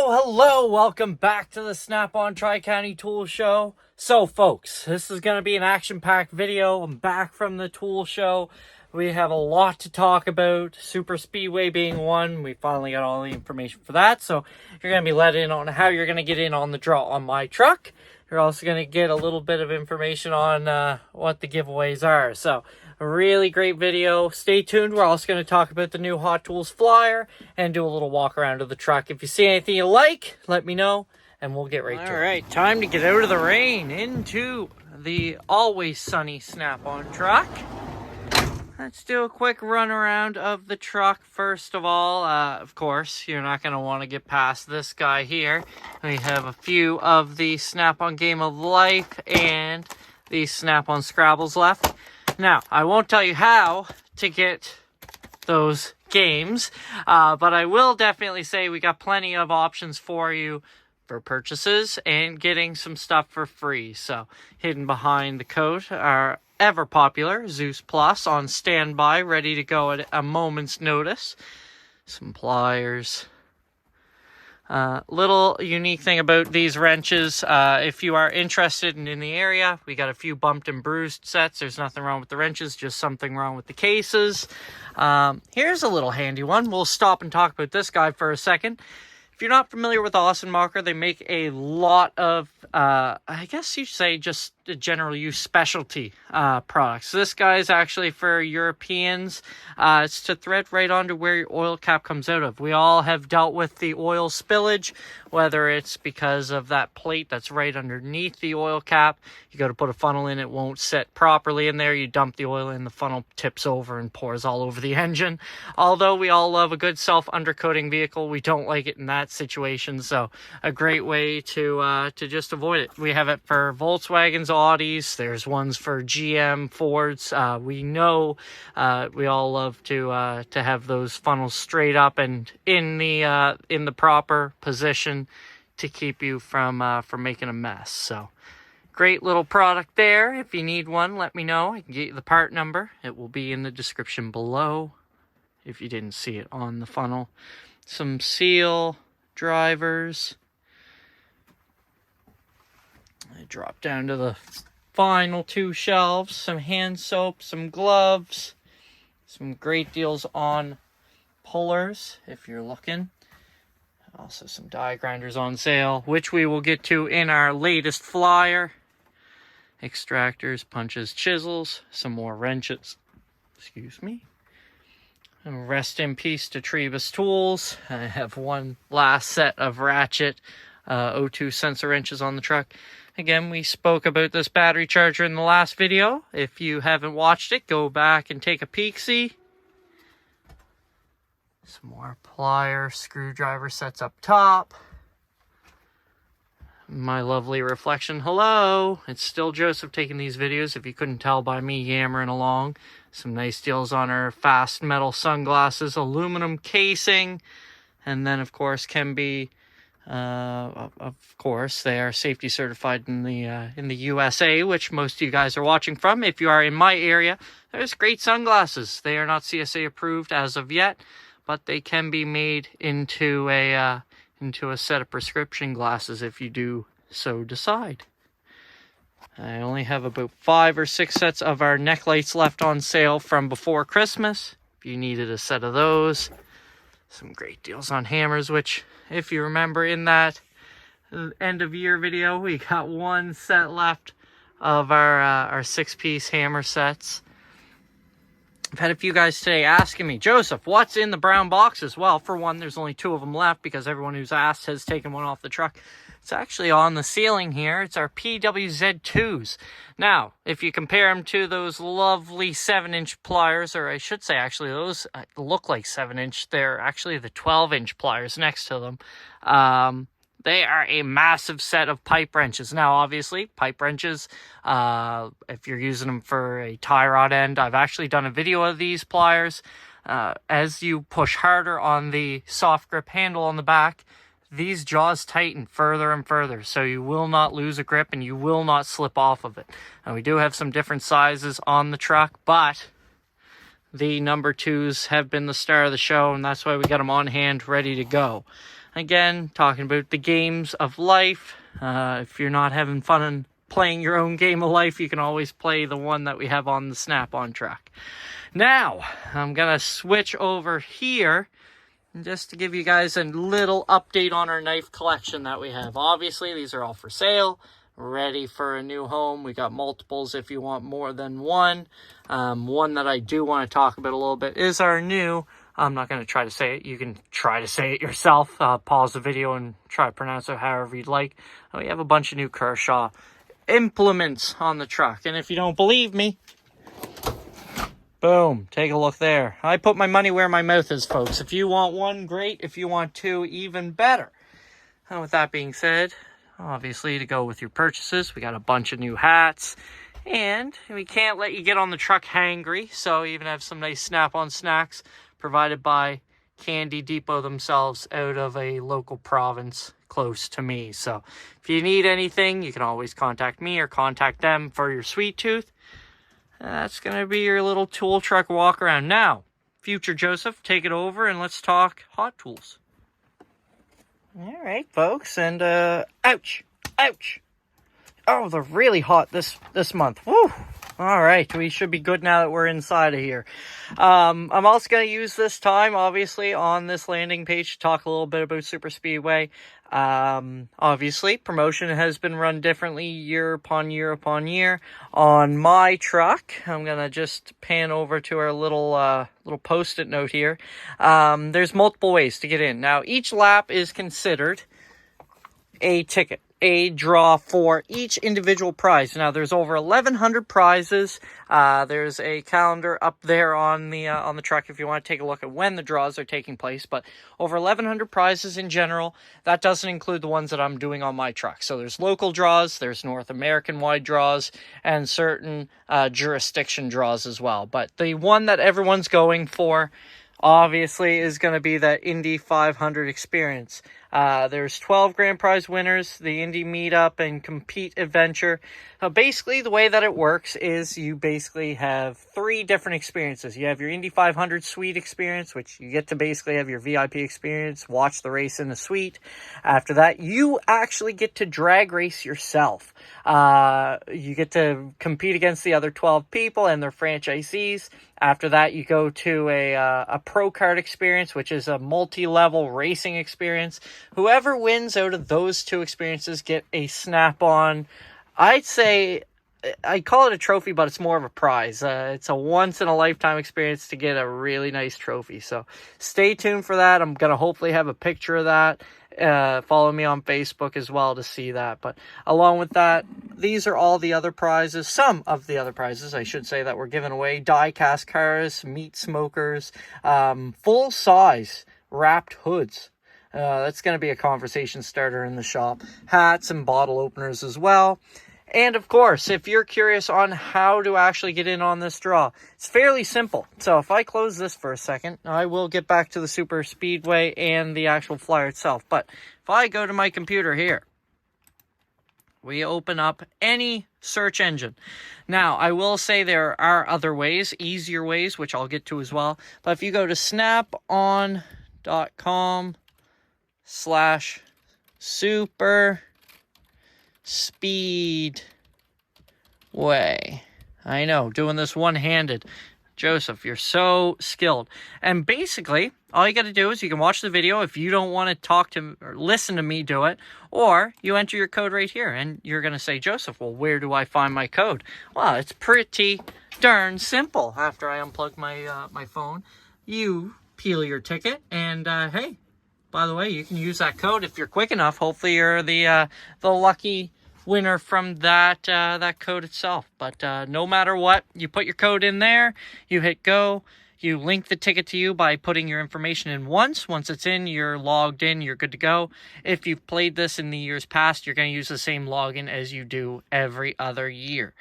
Hello, welcome back to the Snap-on Tri-County Tool Show. So folks, this is going to be an action-packed video. I'm back from the tool show. We have a lot to talk about, Super Speedway being one. We finally got all the information for that, so you're going to be let in on how you're going to get in on the draw on my truck. You're also going to get a little bit of information on what the giveaways are. So, a really great video. Stay tuned. We're also going to talk about the new Hot Tools flyer and do a little walk around of the truck. If you see anything you like, let me know and we'll get right to it. All right, time to get out of the rain into the always sunny Snap-on truck. Let's do a quick run around of the truck. First of all, of course, you're not going to want to get past this guy here. We have a few of the Snap-on Game of Life and the Snap-on Scrabbles left. Now, I won't tell you how to get those games, but I will definitely say we got plenty of options for you for purchases and getting some stuff for free. So, hidden behind the coat are ever popular Zeus Plus on standby, ready to go at a moment's notice. Some pliers. Little unique thing about these wrenches, if you are interested in the area, we got a few bumped and bruised sets. There's nothing wrong with the wrenches, just something wrong with the cases. Here's a little handy one. We'll stop and talk about this guy for a second. If you're not familiar with Macher, they make a lot of, I guess you'd say just general use specialty products. This guy is actually for Europeans. It's to thread right onto where your oil cap comes out of. We all have dealt with the oil spillage, whether it's because of that plate that's right underneath the oil cap. You got to put a funnel in, it won't set properly in there. You dump the oil in, the funnel tips over and pours all over the engine. Although we all love a good self-undercoating vehicle, we don't like it in that situation. So a great way to just avoid it. We have it for Volkswagens, Audis. There's ones for GM, Fords. We know we all love to have those funnels straight up and in the proper position to keep you from making a mess. So great little product there. If you need one, let me know. I can get you the part number. It will be in the description below if you didn't see it on the funnel. Some seal drivers. I drop down to the final two shelves. Some hand soap, some gloves, some great deals on pullers if you're looking. Also some die grinders on sale, which we will get to in our latest flyer. Extractors, punches, chisels, some more wrenches. Excuse me. And rest in peace to Trebus Tools. I have one last set of ratchet O2 sensor wrenches on the truck. Again, we spoke about this battery charger in the last video. If you haven't watched it, go back and take a peek-see. Some more plier screwdriver sets up top. My lovely reflection. Hello! It's still Joseph taking these videos, if you couldn't tell by me yammering along. Some nice deals on our fast metal sunglasses, aluminum casing, and then, of course, can be... of course, they are safety certified in the USA, which most of you guys are watching from. If you are in my area, there's great sunglasses. They are not CSA approved as of yet, but they can be made into a set of prescription glasses if you do so decide. I only have about 5 or 6 sets of our neck lights left on sale from before Christmas. If you needed a set of those, some great deals on hammers, which, if you remember in that end of year video, we got one set left of our 6-piece hammer sets. I've had a few guys today asking me, Joseph, what's in the brown boxes? Well, for one, there's only 2 of them left because everyone who's asked has taken one off the truck. It's actually on the ceiling here. It's our PWZ2s. Now, if you compare them to those lovely 7-inch pliers, or I should say actually those look like 7-inch, they're actually the 12-inch pliers next to them. They are a massive set of pipe wrenches. Now, obviously, pipe wrenches, if you're using them for a tie rod end, I've actually done a video of these pliers. As you push harder on the soft grip handle on the back, these jaws tighten further and further, so you will not lose a grip and you will not slip off of it. And we do have some different sizes on the truck, but the number 2s have been the star of the show, and that's why we got them on hand ready to go. again, talking about the games of life. If you're not having fun and playing your own game of life, you can always play the one that we have on the Snap-on track. Now, I'm going to switch over here just to give you guys a little update on our knife collection that we have. Obviously, these are all for sale, ready for a new home. We got multiples if you want more than one. One that I do want to talk about a little bit is our new, I'm not going to try to say it. You can try to say it yourself. Pause the video and try to pronounce it however you'd like. We have a bunch of new Kershaw implements on the truck. And if you don't believe me, boom, take a look there. I put my money where my mouth is, folks. If you want one, great. If you want two, even better. And with that being said, obviously to go with your purchases, we got a bunch of new hats. And we can't let you get on the truck hangry, so we even have some nice Snap-on snacks provided by Candy Depot themselves out of a local province close to me. So if you need anything, you can always contact me or contact them for your sweet tooth. That's going to be your little tool truck walk around. Now, future Joseph, take it over and let's talk Hot Tools. All right, folks, and ouch. Oh, they're really hot this month. Woo! All right, we should be good now that we're inside of here. I'm also going to use this time, obviously, on this landing page to talk a little bit about Super Speedway. Obviously, promotion has been run differently year upon year upon year. On my truck, I'm going to just pan over to our little post-it note here. There's multiple ways to get in. Now, each lap is considered a ticket, a draw for each individual prize. Now, there's over 1,100 prizes. There's a calendar up there on the truck if you want to take a look at when the draws are taking place. But over 1,100 prizes in general. That doesn't include the ones that I'm doing on my truck. So there's local draws, there's North American-wide draws, and certain jurisdiction draws as well. But the one that everyone's going for, obviously, is going to be that Indy 500 experience. There's 12 grand prize winners, the Indy Meetup and Compete Adventure. Basically, the way that it works is you basically have 3 different experiences. You have your Indy 500 suite experience, which you get to basically have your VIP experience, watch the race in the suite. After that, you actually get to drag race yourself. You get to compete against the other 12 people and their franchisees. After that, you go to a pro kart experience, which is a multi-level racing experience. Whoever wins out of those 2 experiences get a Snap-on. I'd say, I call it a trophy, but it's more of a prize. It's a once-in-a-lifetime experience to get a really nice trophy. So stay tuned for that. I'm going to hopefully have a picture of that. Follow me on Facebook as well to see that. But along with that, these are all the other prizes. Some of the other prizes, I should say, that we're giving away. Die-cast cars, meat smokers, full-size wrapped hoods. That's going to be a conversation starter in the shop. Hats and bottle openers as well. And of course, if you're curious on how to actually get in on this draw, it's fairly simple. So if I close this for a second, I will get back to the Super Speedway and the actual flyer itself. But if I go to my computer here, we open up any search engine. Now, I will say there are other ways, easier ways, which I'll get to as well. But if you go to snapon.com/super Speedway. I know, doing this one-handed. Joseph, you're so skilled. And basically, all you got to do is you can watch the video if you don't want to talk to or listen to me do it, or you enter your code right here, and you're going to say, Joseph, well, where do I find my code? Well, it's pretty darn simple. After I unplug my phone, you peel your ticket, and hey, by the way, you can use that code if you're quick enough. Hopefully, you're the lucky winner from that code itself. But no matter what, you put your code in there, you hit go, you link the ticket to you by putting your information in once. Once it's in, you're logged in, you're good to go. If you've played this in the years past, you're going to use the same login as you do every other year.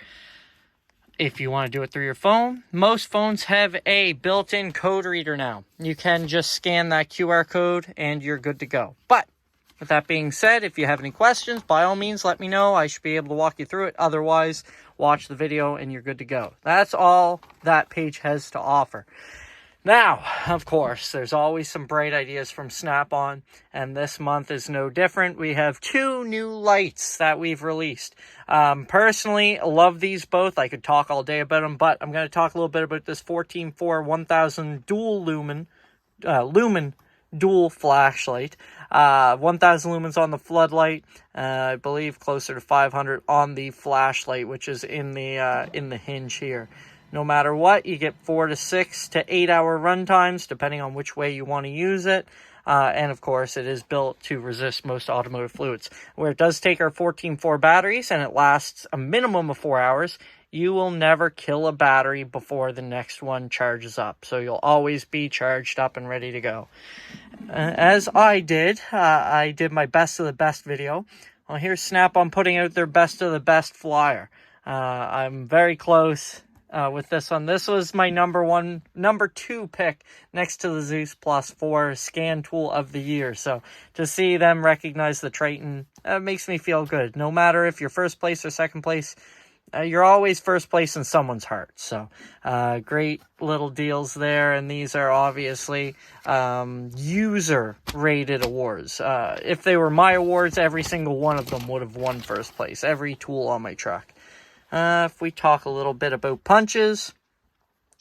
If you want to do it through your phone, most phones have a built-in code reader now. You can just scan that QR code and you're good to go. But with that being said, if you have any questions, by all means, let me know. I should be able to walk you through it. Otherwise, watch the video and you're good to go. That's all that page has to offer. Now, of course, there's always some bright ideas from Snap-on, and this month is no different. We have 2 new lights that we've released. Personally, I love these both. I could talk all day about them, but I'm going to talk a little bit about this 14-4 1000 dual lumen dual flashlight. 1000 lumens on the floodlight. I believe closer to 500 on the flashlight, which is in the hinge here. No matter what, you get 4 to 6 to 8 hour run times, depending on which way you want to use it. And of course, it is built to resist most automotive fluids. Where it does take our 14-4 batteries and it lasts a minimum of 4 hours, you will never kill a battery before the next one charges up. So you'll always be charged up and ready to go. As I did my best of the best video. Well, here's Snap-on putting out their best of the best flyer. I'm very close with this one. This was my number 2 pick next to the Zeus Plus for scan tool of the year. So to see them recognize the Triton makes me feel good. No matter if you're first place or second place, you're always first place in someone's heart. So great little deals there. And these are obviously user rated awards. If they were my awards, every single one of them would have won first place. Every tool on my truck. If we talk a little bit about punches,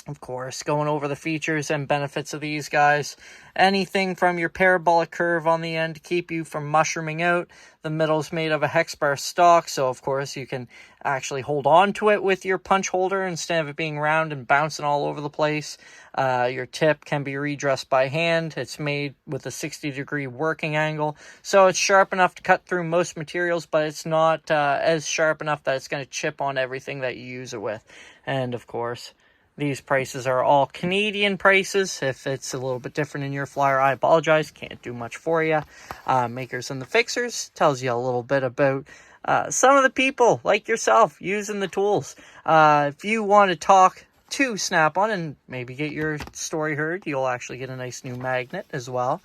of course, going over the features and benefits of these guys. Anything from your parabolic curve on the end to keep you from mushrooming out. The middle's made of a hex bar stock, so of course you can actually hold on to it with your punch holder instead of it being round and bouncing all over the place. Your tip can be redressed by hand. It's made with a 60-degree working angle, so it's sharp enough to cut through most materials, but it's not as sharp enough that it's going to chip on everything that you use it with. And of course, these prices are all Canadian prices. If it's a little bit different in your flyer, I apologize. Can't do much for you. Makers and the Fixers tells you a little bit about some of the people like yourself using the tools. If you want to talk to Snap-on and maybe get your story heard, you'll actually get a nice new magnet as well.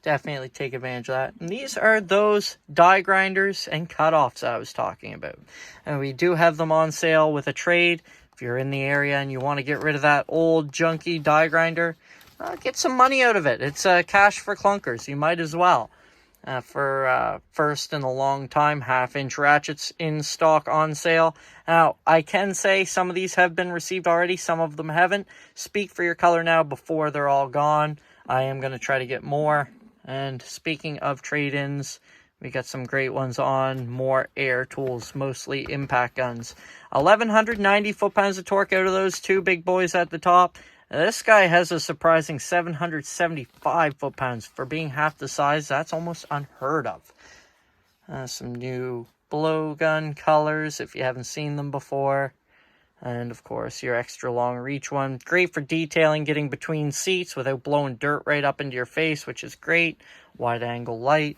Definitely take advantage of that. And these are those die grinders and cutoffs I was talking about. And we do have them on sale with a trade. If you're in the area and you want to get rid of that old junky die grinder, get some money out of it. It's cash for clunkers. You might as well. For first in a long time, 1/2-inch ratchets in stock on sale. Now, I can say some of these have been received already. Some of them haven't. Speak for your color now before they're all gone. I am going to try to get more. And speaking of trade-ins, we got some great ones on more air tools, mostly impact guns. 1,190 foot-pounds of torque out of those 2 big boys at the top. This guy has a surprising 775 foot-pounds. For being half the size, that's almost unheard of. Some new blowgun colors if you haven't seen them before. And of course, your extra long reach one. Great for detailing, getting between seats without blowing dirt right up into your face, which is great. Wide angle light.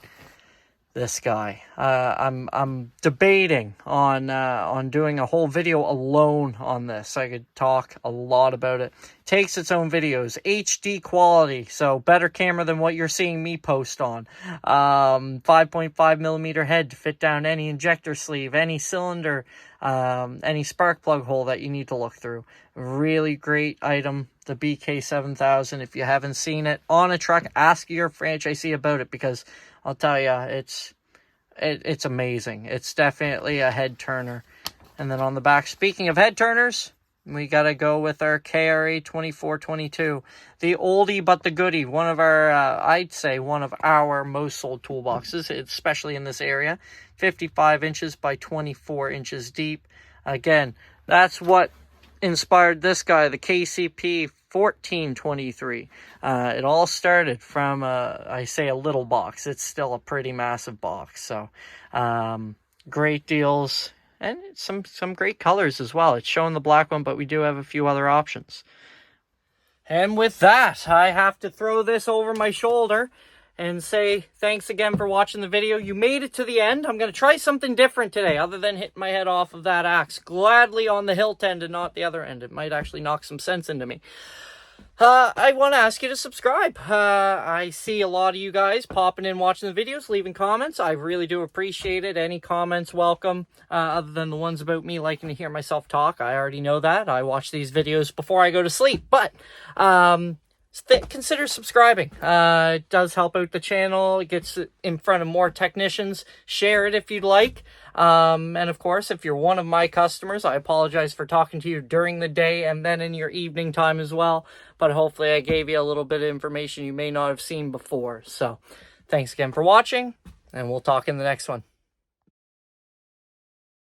This guy. I'm debating on doing a whole video alone on this. I could talk a lot about it. Takes its own videos. HD quality, so better camera than what you're seeing me post on. 5.5 millimeter head to fit down any injector sleeve, any cylinder, any spark plug hole that you need to look through. Really great item, the BK7000. If you haven't seen it on a truck, ask your franchisee about it, because I'll tell you, it's amazing. It's definitely a head turner. And then on the back, speaking of head turners, we got to go with our KRA 2422. The oldie but the goodie. One of our, I'd say, one of our most sold toolboxes, especially in this area. 55 inches by 24 inches deep. Again, that's what inspired this guy, the KCP 1423. It all started from I say a little box. It's still a pretty massive box. So great deals and some great colors as well. It's showing the black one, but we do have a few other options. And with that, I have to throw this over my shoulder and say thanks again for watching the video. You made it to the end. I'm going to try something different today other than hitting my head off of that axe. Gladly on the hilt end and not the other end. It might actually knock some sense into me. I want to ask you to subscribe. I see a lot of you guys popping in, watching the videos, leaving comments. I really do appreciate it. Any comments, welcome, other than the ones about me liking to hear myself talk. I already know that. I watch these videos before I go to sleep. But consider subscribing. It does help out the channel. It gets it in front of more technicians. Share it if you'd like. And of course, if you're one of my customers, I apologize for talking to you during the day and then in your evening time as well. But hopefully I gave you a little bit of information you may not have seen before. So thanks again for watching, and we'll talk in the next one.